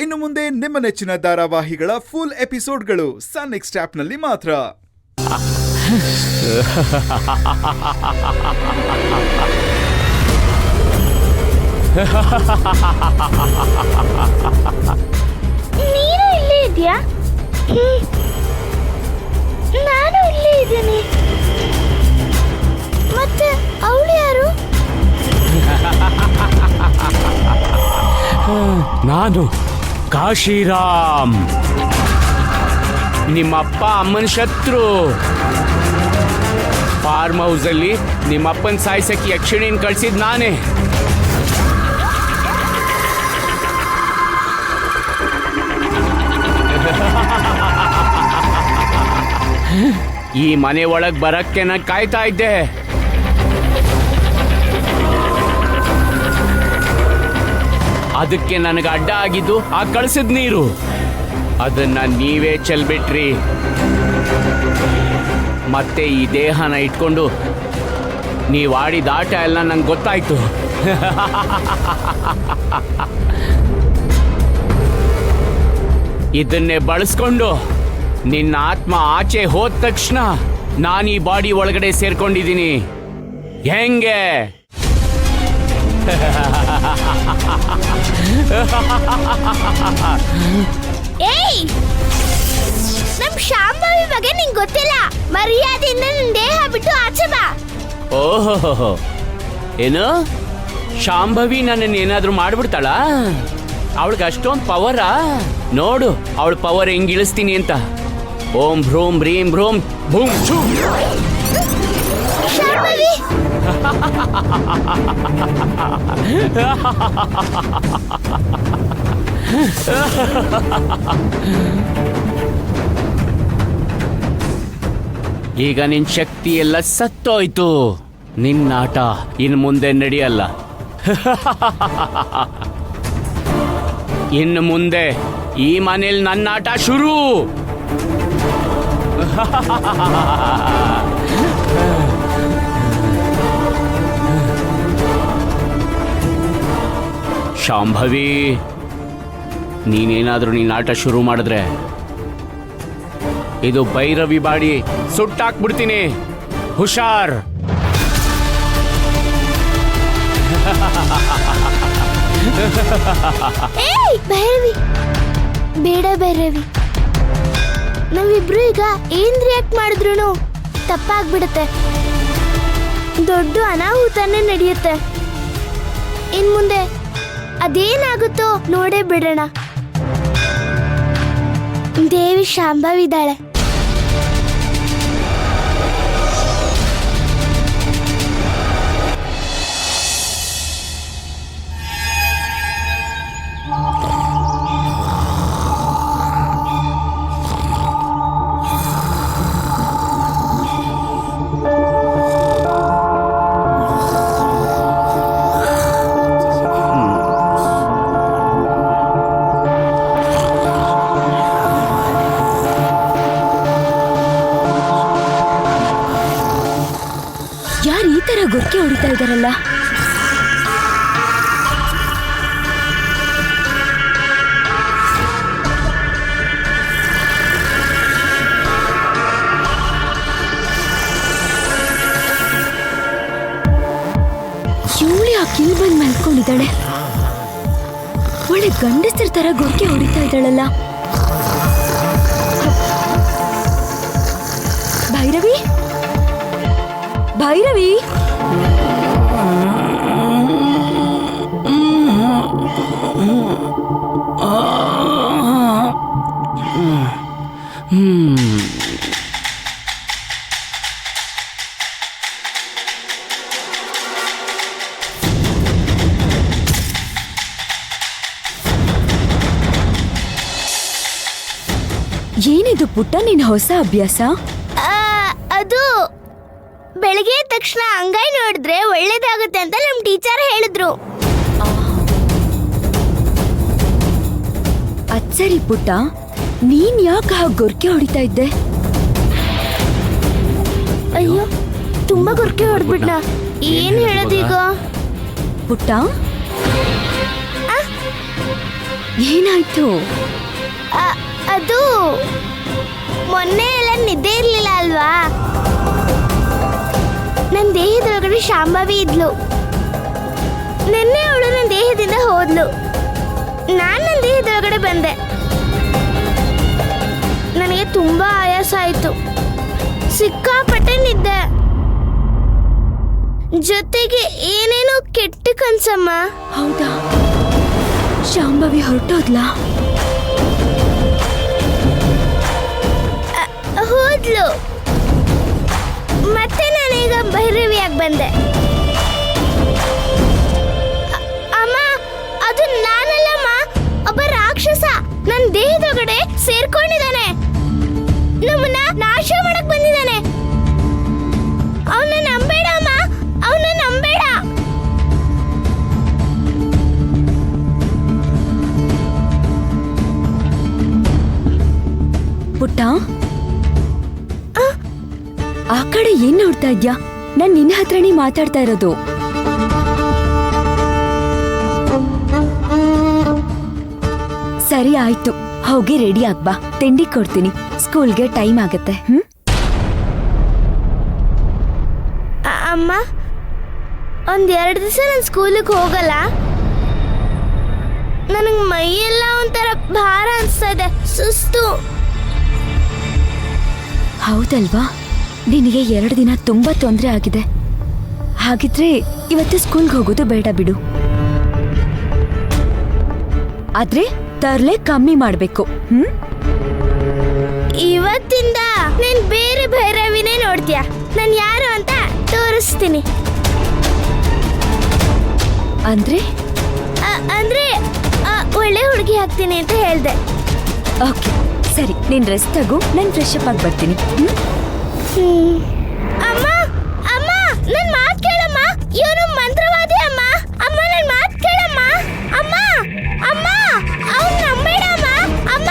ಇನ್ನು ಮುಂದೆ ನಿಮ್ಮ ನೆಚ್ಚಿನ ಧಾರಾವಾಹಿಗಳ ಫುಲ್ ಎಪಿಸೋಡ್ಗಳು ಸನ್ ನೆಕ್ಸ್ಟ್ ಆಪ್ನಲ್ಲಿ ಮಾತ್ರ. ನೀನು ಇಲ್ಲೇ ಇದೆಯಾ? ನಾನು ಇಲ್ಲೇ ಇದ್ದೀನಿ. ಮತ್ತೆ ಅವಳು ಯಾರು? ನಾನು ಕಾಶಿರಾಮ್, ನಿಮ್ಮಪ್ಪ ಅಮ್ಮನ ಶತ್ರು. ಫಾರ್ಮ್ ಹೌಸ್ ಅಲ್ಲಿ ನಿಮ್ಮಪ್ಪನ ಸಾಯಿಸಕ್ಕೆ ಯಕ್ಷಿಣಿನ ಕಳ್ಸಿದ್ ನಾನೇ. ಈ ಮನೆ ಒಳಗ್ ಬರಕ್ಕೆ ನಾನು ಕಾಯ್ತಾ ಇದ್ದೆ. ಅದಕ್ಕೆ ನನಗೆ ಅಡ್ಡ ಆಗಿದ್ದು ಆ ಕಳಿಸಿದ ನೀರು. ಅದನ್ನ ನೀವೇ ಚೆಲ್ಬಿಟ್ರಿ. ಮತ್ತೆ ಈ ದೇಹನ ಇಟ್ಕೊಂಡು ನೀವು ಆಡಿದ ಆಟ ಎಲ್ಲ ನಂಗೆ ಗೊತ್ತಾಯ್ತು. ಇದನ್ನೇ ಬಳಸ್ಕೊಂಡು ನಿನ್ನ ಆತ್ಮ ಆಚೆ ಹೋದ ತಕ್ಷಣ ನಾನು ಈ ಬಾಡಿ ಒಳಗಡೆ ಸೇರ್ಕೊಂಡಿದ್ದೀನಿ. ಹೆಂಗೆ? ಏಯ್, ನಮ್ ಶಾಂಭವಿ ಬಗ್ಗೆ ನಿಂಗೆ ಗೊತ್ತಿಲ್ಲ. ಮರ್ಯಾದೆಯಿಂದ ನಿನ್ ದೇಹ ಬಿಟ್ಟು ಆಚೆ ಬಾ. ಓಹೋ, ಏನು ಶಾಂಭವಿ ನನ್ನನ್ನು ಏನಾದ್ರೂ ಮಾಡ್ಬಿಡ್ತಾಳ? ಅವಳಿಗೆ ಅಷ್ಟೊಂದು ಪವರಾ? ನೋಡು ಅವಳ ಪವರ್ ಹೆಂಗ್ ಇಳಿಸ್ತೀನಿ ಅಂತ. ಓಂ ಭ್ರೂಂ ಭ್ರೀಂ ಭ್ರೂಂ ಭೂಮ್ ಛೂ. ಶಾಂಭವಿ, ಈಗ ನಿನ್ ಶಕ್ತಿ ಎಲ್ಲ ಸತ್ತೋಯ್ತು. ನಿನ್ನಾಟ ಇನ್ ಮುಂದೆ ನಡೆಯಲ್ಲ. ಇನ್ನು ಮುಂದೆ ಈ ಮನೇಲಿ ನನ್ನ ಆಟ ಶುರು. ಶಾಂಭವಿ, ನೀನೇನಾದ್ರೂ ನಿನ್ನ ಆಟ ಶುರು ಮಾಡಿದ್ರೆ ಇದು ಭೈರವಿ ಬಾಡಿ ಸುಟ್ಟಾಕ್ಬಿಡ್ತೀನಿ. ಹುಷಾರ್. ಏಯ್ ಭೈರವಿ, ಬೇಡ ಭೈರವಿ. ನಾವಿಬ್ರು ಈಗ ಏನ್ ರಿಯಾಕ್ಟ್ ಮಾಡಿದ್ರು ತಪ್ಪಾಗ್ಬಿಡುತ್ತೆ. ದೊಡ್ಡ ಅನಾಹುತನೇ ನಡೆಯುತ್ತೆ. ಇನ್ ಮುಂದೆ ಅದೇನಾಗುತ್ತೋ ನೋಡೇ ಬಿಡೋಣ. ದೇವಿ ಶಾಂಭವಿದ್ದಾಳೆ. ಯಾರು ಈ ತರ ಗೊರ್ಕೆ ಹೊಡಿತಾ ಇದಾರಲ್ಲ? ಇವಳು ಆ ಕಿಲ್ ಬಂದ್ ಮಲ್ಕೊಂಡಿದ್ದಾಳೆ. ಒಳ್ಳೆ ಗಂಡಸ್ತರ ತರ ಗೊರ್ಕೆ ಹೊಡಿತಾ ಇದ್ದಾಳಲ್ಲ. ಭೈರವಿ, ಭೈರವಿ, ಏನಿದು ಪುಟ್ಟ ನಿನ್ನ ಹೊಸ ಅಭ್ಯಾಸ? ಅದು ಬೆಳಗ್ಗೆ ತಕ್ಷಣ ಅಂಗೈ ನೋಡಿದ್ರೆ ಒಳ್ಳೇದಾಗುತ್ತೆ ಅಂತ ನಮ್ ಟೀಚರ್ ಹೇಳಿದ್ರು. ಅಚ್ಚರಿ ಪುಟ್ಟ, ನೀನ್ ಯಾಕೆ ಹಾಗೆ ಗೊರ್ಕೆ ಹೊಡಿತಾ ಇದ್ದೆ? ಅಯ್ಯೋ, ತುಂಬಾ ಗೊರ್ಕೆ ಹೊಡ್ಬಿಟ್ನ. ಏನ್ ಹೇಳೋದೀಗ? ಪುಟ್ಟ, ಏನಾಯ್ತು? ಅದು ಮೊನ್ನೆ ಎಲ್ಲ ನಿದ್ದೆ ಇರ್ಲಿಲ್ಲ ಅಲ್ವಾ, ನನ್ನ ದೇಹದೊಳಗಡೆ ಶಾಂಭವಿ ಇದ್ಲು. ನಿನ್ನೆ ಅವಳು ನನ್ನ ದೇಹದಿಂದ ಹೋದ್ಲು. ನಾನು ನನ್ನ ದೇಹದೊಳಗಡೆ ಬಂದೆ. ನನಗೆ ತುಂಬಾ ಆಯಾಸ ಆಯ್ತು, ಸಿಕ್ಕಾಪಟ್ಟೆ ನಿದ್ದೆ, ಜೊತೆಗೆ ಏನೇನೋ ಕೆಟ್ಟ ಕನ್ಸಮ್ಮ. ಹೌದಾ? ಶಾಂಭವಿ ಹೊರಟೋದ್ಲಾ? ಹೋದ್ಲು. ಮತ್ತೆ ನಾನೀಗ ಭೈರವಿಯಾಗಿ ಬಂದೆ. ಅಮ್ಮ, ಅದು ನಾನಲ್ಲಮ್ಮ, ಒಬ್ಬ ರಾಕ್ಷಸ ನನ್ನ ದೇಹದೊಳಗಡೆ ಸೇರ್ಕೊಂಡಿದ್ದಾನೆ. ನಮ್ಮನ್ನ ನಾಶ ಮಾಡಕ್ ಬಂದಿದ್ದಾನೆ. ಅವನ್ನ ನಂಬೇಡ ಅಮ್ಮ, ಅವನ್ನ ನಂಬೇಡ. ಪುಟ್ಟ, ಆ ಕಡೆ ಏನ್ ನೋಡ್ತಾ ಇದ್ಯಾ? ನಾನ್ ನಿನ್ನ ಹತ್ರನೇ ಮಾತಾಡ್ತಾ ಇರೋದು. ಸರಿ ಆಯ್ತು, ಹೋಗಿ ರೆಡಿ ಆಗ್ಬಾ, ತಿಂಡಿ ಕೊಡ್ತೀನಿ. ಸ್ಕೂಲ್ಗೆ ಟೈಮ್ ಆಗತ್ತೆ. ಅಮ್ಮ, ಒಂದೆರಡು ದಿವಸ ನಾನು ಸ್ಕೂಲಿಗೆ ಹೋಗಲ್ಲ. ನನಗೆ ಮೈಯೆಲ್ಲ ಒಂಥರ ಭಾರ ಅನಿಸ್ತಾ ಇದೆ, ಸುಸ್ತು. ಹೌದಲ್ವಾ? ನಿನಗೆ 2 ದಿನ ತುಂಬಾ ತೊಂದರೆ ಆಗಿದೆ. ಹಾಗಿದ್ರೆ ಇವತ್ತು ಸ್ಕೂಲ್ಗೆ ಹೋಗೋದು ಬೇಡ ಬಿಡು. ಆದ್ರೆ ತರ್ಲೆ ಕಮ್ಮಿ ಮಾಡ್ಬೇಕು. ಇವತ್ತಿಂದ ನೀನ್ ಬೇರೆ ಭೈರವಿನೇ ನೋಡ್ತೀಯ. ನಾನು ಯಾರು ಅಂತ ತೋರಿಸ್ತೀನಿ. ಅಂದ್ರೆ ಅಂದ್ರೆ ಒಳ್ಳೆ ಹುಡುಗಿ ಆಗ್ತೀನಿ ಅಂತ ಹೇಳ್ದೆ. ಓಕೆ, ಸರಿ, ನೀನ್ ರೆಸ್ಟ್ ತಗೋ, ನಾನು ಫ್ರೆಶ್ ಅಪ್ ಆಗಿ ಬರ್ತೀನಿ. ಅಮ್ಮ, ಅಮ್ಮ, ನನ್ ಮಾತು ಕೇಳಮ್ಮ. ಇವನು ಮಂತ್ರವಾದಿ ಅಮ್ಮ. ಅಮ್ಮ, ನನ್ ಮಾತು ಕೇಳಮ್ಮ. ಅಮ್ಮ, ಅಮ್ಮ, ಅವ್ನು ನಂಬೇಡ ಅಮ್ಮ. ಅಮ್ಮ,